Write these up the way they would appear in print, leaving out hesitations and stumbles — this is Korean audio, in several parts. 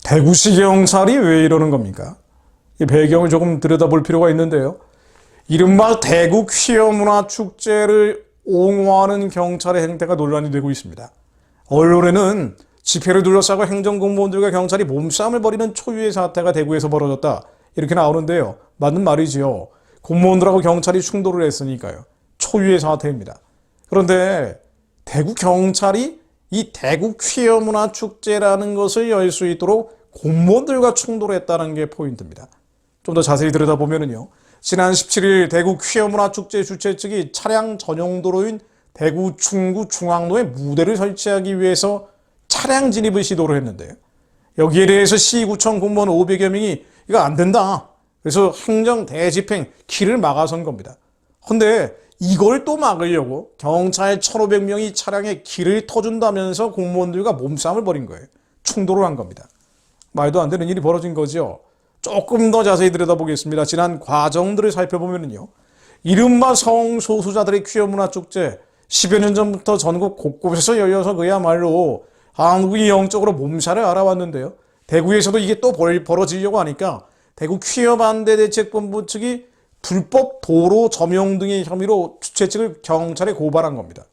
대구시 경찰이 왜 이러는 겁니까? 이 배경을 조금 들여다볼 필요가 있는데요. 이른바 대구 퀴어 문화 축제를 옹호하는 경찰의 행태가 논란이 되고 있습니다. 언론에는 집회를 둘러싸고 행정공무원들과 경찰이 몸싸움을 벌이는 초유의 사태가 대구에서 벌어졌다, 이렇게 나오는데요. 맞는 말이지요. 공무원들하고 경찰이 충돌을 했으니까요. 초유의 사태입니다. 그런데 대구 경찰이 이 대구 퀴어 문화 축제라는 것을 열 수 있도록 공무원들과 충돌했다는 게 포인트입니다. 좀 더 자세히 들여다보면요. 지난 17일 대구 퀴어 문화 축제 주최 측이 차량 전용 도로인 대구 충구 중앙로에 무대를 설치하기 위해서 차량 진입을 시도를 했는데요. 여기에 대해서 시구청 공무원 500여 명이 이거 안 된다, 그래서 행정 대집행 길을 막아선 겁니다. 그런데 이걸 또 막으려고 경찰 1,500명이 차량에 길을 터준다면서 공무원들과 몸싸움을 벌인 거예요. 충돌을 한 겁니다. 말도 안 되는 일이 벌어진 거죠. 조금 더 자세히 들여다보겠습니다. 지난 과정들을 살펴보면요. 이른바 성소수자들의 퀴어 문화 축제 10여 년 전부터 전국 곳곳에서 열려서 그야말로 한국이 영적으로 몸살을 알아왔는데요. 대구에서도 이게 또 벌어지려고 하니까 대구 퀴어 반대 대책본부 측이 불법 도로 점용 등의 혐의로 주최 측을 경찰에 고발한 겁니다.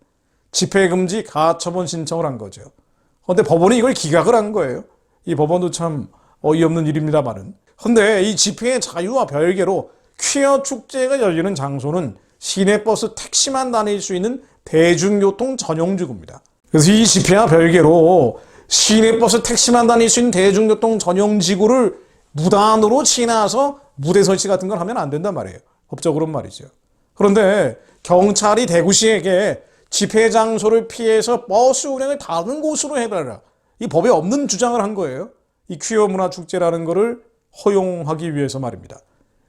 집회 금지 가처분 신청을 한 거죠. 그런데 법원이 이걸 기각을 한 거예요. 이 법원도 참 어이없는 일입니다만은. 그런데 이 집회의 자유와 별개로 퀴어 축제가 열리는 장소는 시내버스 택시만 다닐 수 있는 대중교통 전용지구입니다. 그래서 이 집회와 별개로 시내버스 택시만 다닐 수 있는 대중교통 전용지구를 무단으로 지나서 무대 설치 같은 걸 하면 안 된단 말이에요. 법적으로는 말이죠. 그런데 경찰이 대구시에게 집회 장소를 피해서 버스 운행을 다른 곳으로 해달라, 이 법에 없는 주장을 한 거예요. 이 퀴어 문화 축제라는 거를 허용하기 위해서 말입니다.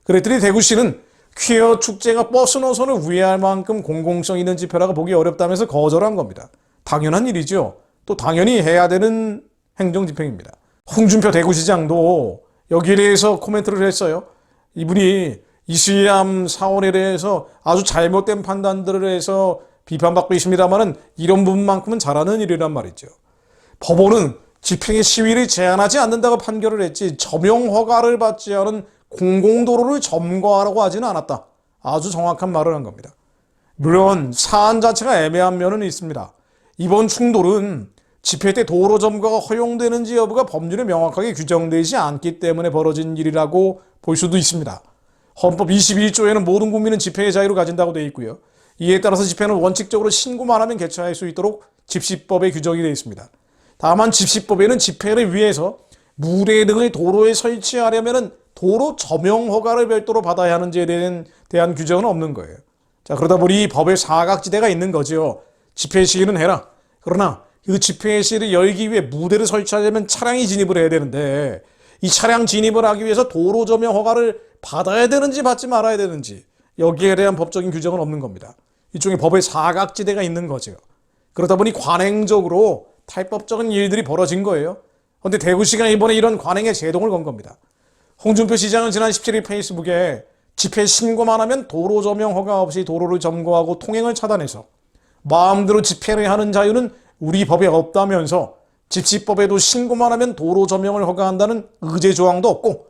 그랬더니 대구시는 퀴어 축제가 버스 노선을 우회할 만큼 공공성 있는 집회라고 보기 어렵다면서 거절한 겁니다. 당연한 일이죠. 또 당연히 해야 되는 행정집행입니다. 홍준표 대구시장도 여기에 대해서 코멘트를 했어요. 이분이 이수희암 사원에 대해서 아주 잘못된 판단들을 해서 비판받고 있습니다만은 이런 부분만큼은 잘하는 일이란 말이죠. 법원은 집행의 시위를 제한하지 않는다고 판결을 했지 점용 허가를 받지 않은 공공도로를 점거하라고 하지는 않았다. 아주 정확한 말을 한 겁니다. 물론 사안 자체가 애매한 면은 있습니다. 이번 충돌은 집회 때 도로 점거가 허용되는지 여부가 법률에 명확하게 규정되지 않기 때문에 벌어진 일이라고 볼 수도 있습니다. 헌법 21조에는 모든 국민은 집회의 자유를 가진다고 되어 있고요. 이에 따라서 집회는 원칙적으로 신고만 하면 개최할 수 있도록 집시법에 규정이 되어 있습니다. 다만 집시법에는 집회를 위해서 무대 등을 도로에 설치하려면 도로 점용 허가를 별도로 받아야 하는지에 대한 규정은 없는 거예요. 자, 그러다 보니 법에 사각지대가 있는 거죠. 집회 시위는 해라. 그러나 그 집회 시위를 열기 위해 무대를 설치하려면 차량이 진입을 해야 되는데 이 차량 진입을 하기 위해서 도로 점용 허가를 받아야 되는지 받지 말아야 되는지 여기에 대한 법적인 규정은 없는 겁니다. 일종의 법의 사각지대가 있는 거죠. 그러다 보니 관행적으로 탈법적인 일들이 벌어진 거예요. 그런데 대구시가 이번에 이런 관행에 제동을 건 겁니다. 홍준표 시장은 지난 17일 페이스북에 집회 신고만 하면 도로 점용 허가 없이 도로를 점거하고 통행을 차단해서 마음대로 집회를 하는 자유는 우리 법에 없다면서 집시법에도 신고만 하면 도로 점용을 허가한다는 의제 조항도 없고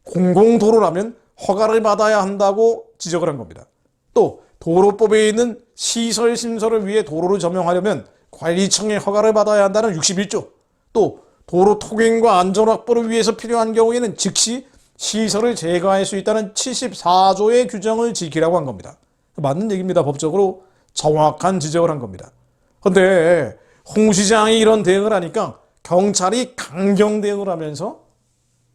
공공도로라면 허가를 받아야 한다고 지적을 한 겁니다. 또 도로법에 있는 시설 신설을 위해 도로를 점용하려면 관리청의 허가를 받아야 한다는 61조, 또 도로 통행과 안전 확보를 위해서 필요한 경우에는 즉시 시설을 제거할 수 있다는 74조의 규정을 지키라고 한 겁니다. 맞는 얘기입니다. 법적으로 정확한 지적을 한 겁니다. 그런데 홍 시장이 이런 대응을 하니까 경찰이 강경 대응을 하면서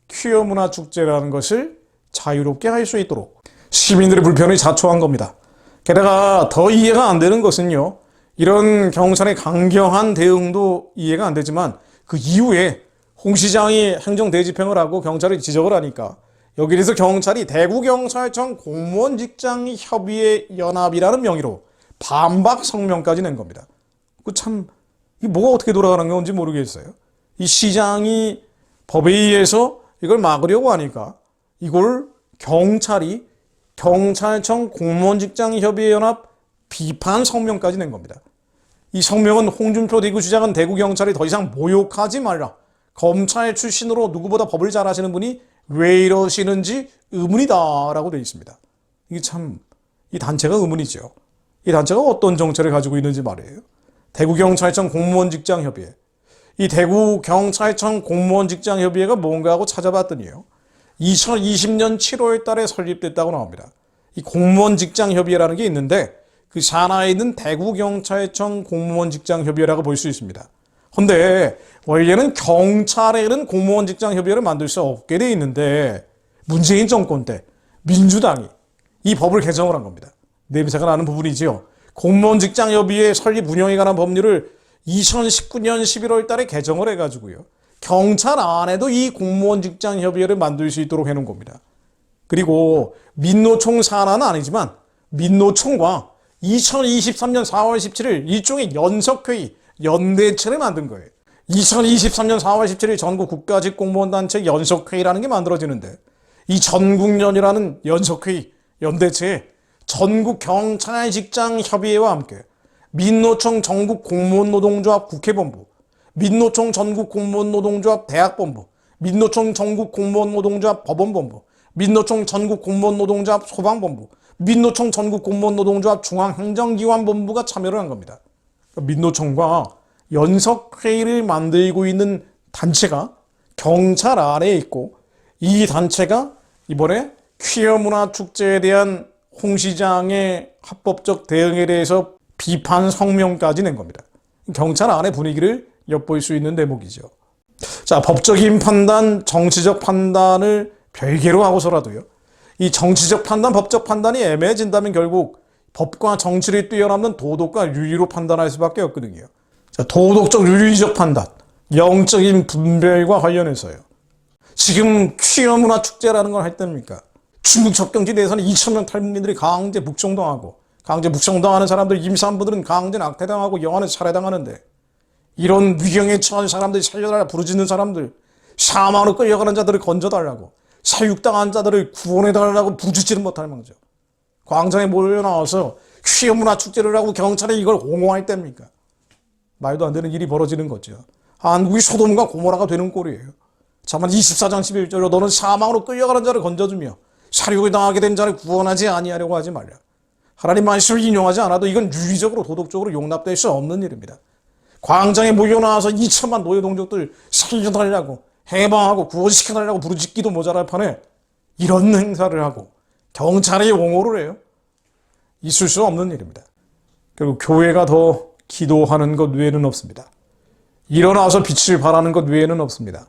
퀴어 문화 축제라는 것을 자유롭게 할 수 있도록 시민들의 불편을 자초한 겁니다. 게다가 더 이해가 안 되는 것은요, 이런 경찰의 강경한 대응도 이해가 안 되지만 그 이후에 홍 시장이 행정 대집행을 하고 경찰이 지적을 하니까 여기에 대해서 경찰이 대구경찰청 공무원직장협의회 연합이라는 명의로 반박 성명까지 낸 겁니다. 그 참 이 뭐가 어떻게 돌아가는 건지 모르겠어요. 이 시장이 법에 의해서 이걸 막으려고 하니까 이걸 경찰이 경찰청 공무원직장협의회 연합 비판 성명까지 낸 겁니다. 이 성명은 홍준표 대구시장은 대구경찰이 더 이상 모욕하지 말라. 검찰 출신으로 누구보다 법을 잘 아시는 분이 왜 이러시는지 의문이다 라고 되어 있습니다. 이게 참, 이 단체가 의문이죠. 이 단체가 어떤 정체를 가지고 있는지 말이에요. 대구경찰청 공무원직장협의회. 이 대구경찰청 공무원직장협의회가 뭔가 하고 찾아봤더니요. 2020년 7월 달에 설립됐다고 나옵니다. 이 공무원직장협의회라는 게 있는데 그 산하에 있는 대구경찰청 공무원직장협의회라고 볼 수 있습니다. 근데 원래는 경찰에는 공무원직장협의회를 만들 수 없게 돼 있는데 문재인 정권 때 민주당이 이 법을 개정을 한 겁니다. 냄새가 나는 부분이지요. 공무원직장협의회 설립 운영에 관한 법률을 2019년 11월 달에 개정을 해가지고요. 경찰 안에도 이 공무원직장협의회를 만들 수 있도록 해놓은 겁니다. 그리고 민노총 산하는 아니지만 민노총과 2023년 4월 17일 일종의 연석회의, 연대체를 만든 거예요. 2023년 4월 17일 전국 국가직 공무원단체 연석회의라는 게 만들어지는데 이 전국연이라는 연석회의, 연대체에 전국경찰직장협의회와 함께 민노총 전국공무원노동조합 국회본부, 민노총 전국공무원노동조합 대학본부, 민노총 전국공무원노동조합 법원본부, 민노총 전국공무원노동조합 소방본부, 민노총 전국공무원노동조합 중앙행정기관본부가 참여를 한 겁니다. 민노총과 연석회의를 만들고 있는 단체가 경찰 안에 있고 이 단체가 이번에 퀴어 문화 축제에 대한 홍 시장의 합법적 대응에 대해서 비판 성명까지 낸 겁니다. 경찰 안의 분위기를 엿볼 수 있는 대목이죠. 자, 법적인 판단, 정치적 판단을 별개로 하고서라도요. 이 정치적 판단, 법적 판단이 애매해진다면 결국 법과 정치를 뛰어넘는 도덕과 윤리로 판단할 수밖에 없거든요. 자, 도덕적 윤리적 판단, 영적인 분별과 관련해서요. 지금 퀴어 문화 축제라는 걸 할 때입니까? 중국 접경지 내에서는 2,000명 탈북민들이 강제 북송당하고 강제 북송당하는 사람들, 임산부들은 강제 낙태당하고 영아는 살해당하는데 이런 위경에 처한 사람들이 살려달라 부르짖는 사람들, 사망으로 끌려가는 자들을 건져달라고, 사육당한 자들을 구원해달라고 부르짖지는 못할 망정. 광장에 몰려나와서 퀴어 문화 축제를 하고 경찰이 이걸 옹호할 때입니까? 말도 안 되는 일이 벌어지는 거죠. 한국이 소돔과 고모라가 되는 꼴이에요. 잠언 24장 11절로 너는 사망으로 끌려가는 자를 건져주며 사륙을 당하게 된 자를 구원하지 아니하려고 하지 말라. 하나님 말씀을 인용하지 않아도 이건 윤리적으로 도덕적으로 용납될 수 없는 일입니다. 광장에 몰려나와서 2천만 노예동족들 살려달라고 해방하고 구원시켜달라고 부르짖기도 모자랄 판에 이런 행사를 하고 경찰이 옹호를 해요. 있을 수 없는 일입니다. 결국 교회가 더 기도하는 것 외에는 없습니다. 일어나서 빛을 발하는 것 외에는 없습니다.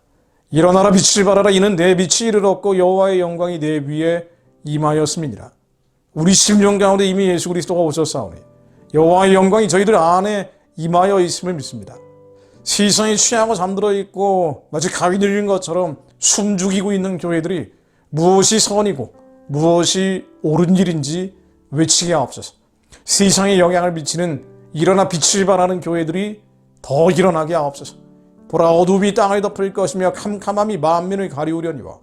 일어나라 빛을 발하라 이는 내 빛이 이르렀고 여호와의 영광이 내 위에 임하였음이니라. 우리 심령 가운데 이미 예수 그리스도가 오셨사오니 여호와의 영광이 저희들 안에 임하여 있음을 믿습니다. 세상에 취하고 잠들어 있고 마치 가위 눌린 것처럼 숨죽이고 있는 교회들이 무엇이 선이고 무엇이 옳은 일인지 외치게 하옵소서. 세상에 영향을 미치는 일어나 빛을 발하는 교회들이 더 일어나게 하옵소서. 보라 어둠이 땅을 덮을 것이며 캄캄함이 만민을 가리우려니와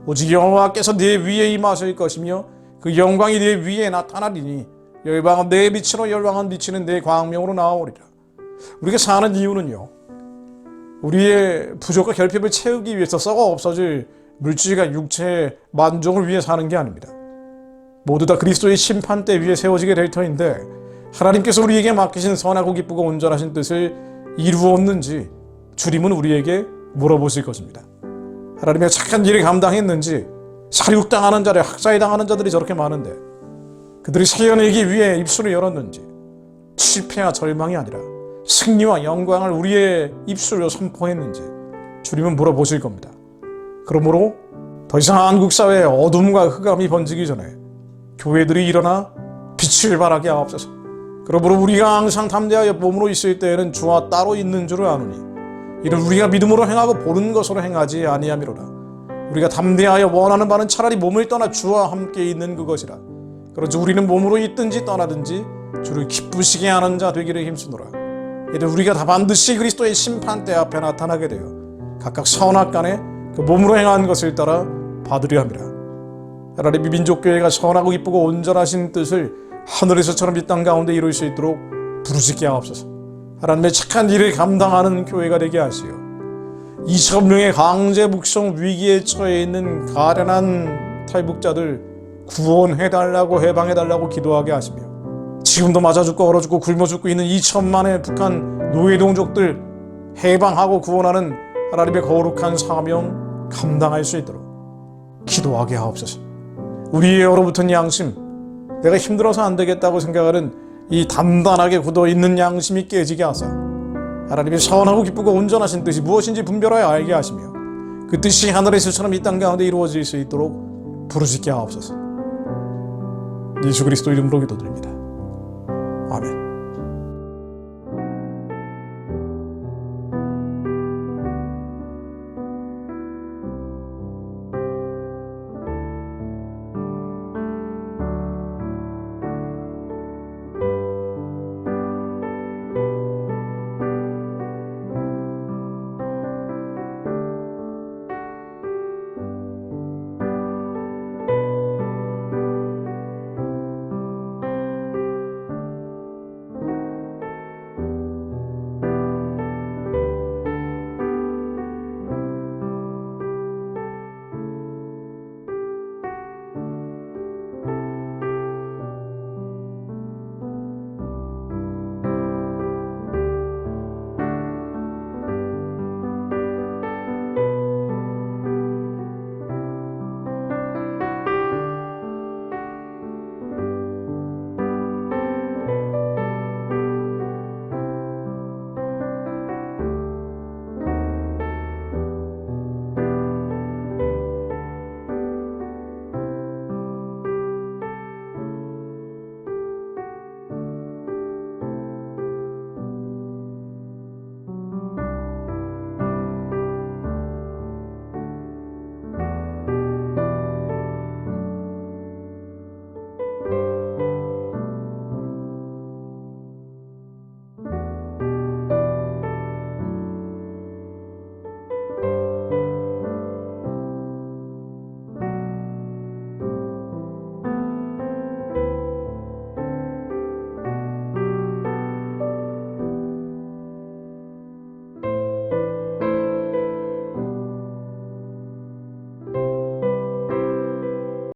오직 여호와께서 내 위에 임하실 것이며 그 영광이 내 위에 나타나리니 열방은 내 빛으로 열방은 비치는 내 광명으로 나아오리라. 우리가 사는 이유는요, 우리의 부족과 결핍을 채우기 위해서 썩어 없어질 물질과 육체의 만족을 위해 사는 게 아닙니다. 모두 다 그리스도의 심판대 위에 세워지게 될 터인데 하나님께서 우리에게 맡기신 선하고 기쁘고 온전하신 뜻을 이루었는지 주님은 우리에게 물어보실 것입니다. 하나님의 착한 일을 감당했는지, 사륙당하는 자들, 학살당하는 자들이 저렇게 많은데 그들이 살려내기 위해 입술을 열었는지, 실패와 절망이 아니라 승리와 영광을 우리의 입술로 선포했는지 주님은 물어보실 겁니다. 그러므로 더 이상 한국 사회에 어둠과 흑암이 번지기 전에 교회들이 일어나 빛을 발하게 하옵소서. 그러므로 우리가 항상 담대하여 몸으로 있을 때에는 주와 따로 있는 줄을 아노니 이는 우리가 믿음으로 행하고 보는 것으로 행하지 아니함이로라. 우리가 담대하여 원하는 바는 차라리 몸을 떠나 주와 함께 있는 그것이라. 그런지 우리는 몸으로 있든지 떠나든지 주를 기쁘시게 하는 자 되기를 힘쓰노라. 이는 우리가 다 반드시 그리스도의 심판대 앞에 나타나게 되어 각각 선악간에 그 몸으로 행한 것을 따라 받으려 함이라. 하나님의 민족교회가 선하고 기쁘고 온전하신 뜻을 하늘에서처럼 이 땅 가운데 이룰 수 있도록 부르짖게 하옵소서. 하나님의 착한 일을 감당하는 교회가 되게 하시오. 2,000명의 강제 북송 위기에 처해 있는 가련한 탈북자들 구원해달라고 해방해달라고 기도하게 하시며, 지금도 맞아 죽고 얼어 죽고 굶어 죽고 있는 2천만의 북한 노예동족들 해방하고 구원하는 하나님의 거룩한 사명 감당할 수 있도록 기도하게 하옵소서. 우리의 얼어붙은 양심, 내가 힘들어서 안 되겠다고 생각하는 이 단단하게 굳어있는 양심이 깨지게 하사 하나님의 선하고 기쁘고 온전하신 뜻이 무엇인지 분별하여 알게 하시며 그 뜻이 하늘의 실처럼 이 땅 가운데 이루어질 수 있도록 부르짖게 하옵소서. 예수 그리스도 이름으로 기도드립니다. 아멘.